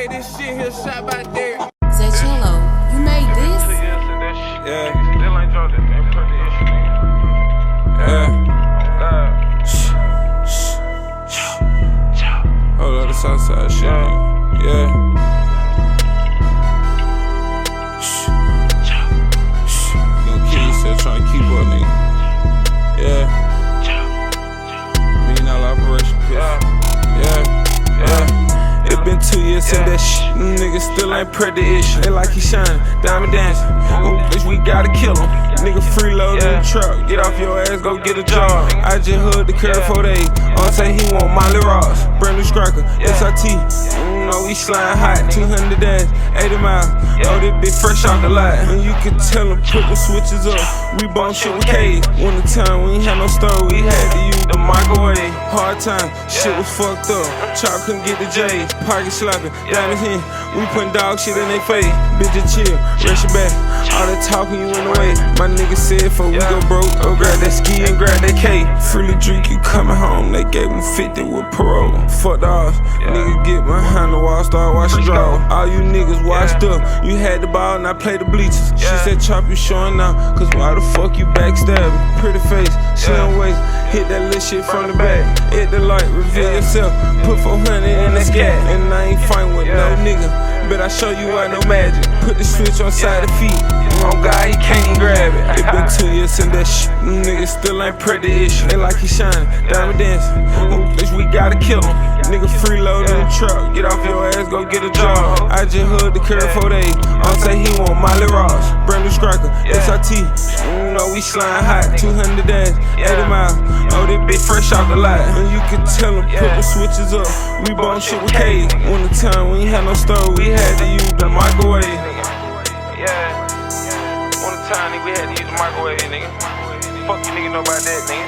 made this shit here, shot by Derek. Say Cello, you made this? Yeah. Still ain't dropped it. Ain't put the issue. Yeah. God. Hold on, the Southside shit. Yeah. Little kid still trying to keep up, nigga. Yeah. $1 million operation. Yeah. It been 2 years since that shit. Nigga still ain't pret the issue. They like he shining, diamond dancing. Ooh, bitch, we gotta kill him. Nigga freeload in the truck. Get off your ass, go get a job. I just hood the curve 4 days. On say he want Molly Ross. Brand new striker, SRT. No, we sliding hot. 200 dash, 80 miles. Oh, this bitch fresh off the lot. And you can tell him put the switches up. We bone shit with K. One time we ain't had no stove, we had to use the microwave. Hard time, shit was fucked up. Chop couldn't get the J's. Pocket slapping, diamonds in. We putting dog shit in they face. Bitch, just chill, rest your back. All that talking, you in the way. My nigga said, before we go broke, go grab that ski and grab that K. Freely drink, you coming home. They gave him 50 with parole. Fuck the odds. Nigga get behind the wall, start washing draw. All you niggas washed up. You had the ball and I played the bleachers. She said, Chop, you showing out. Cause why the fuck you backstabbing? Pretty face, she don't waste. Hit that little shit from the back. Hit the light, reveal yourself. Put 400 in the scat. And I ain't fighting with no nigga. But I show you I no magic. Put the switch on side of feet. Oh God, he can't even grab it. It been 2 years since that shit. Nigga still ain't pret the issue. They like he shining, diamond dancing. Ooh, bitch, we gotta kill him. Nigga freeload in the truck. Get off your ass, go get a job. I just hood the curve 4 days. On say he want Molly Ross. Brand new striker, SRT. No, we sliding hot. 200 dash, 80 miles. Oh, this bitch fresh off the lot. And you can tell him put the switches up. We bone shit with K. One time we ain't had no stove, we had to use the microwave. Yeah. One time, nigga, we had to use the microwave, nigga. Fuck you nigga know about that, nigga.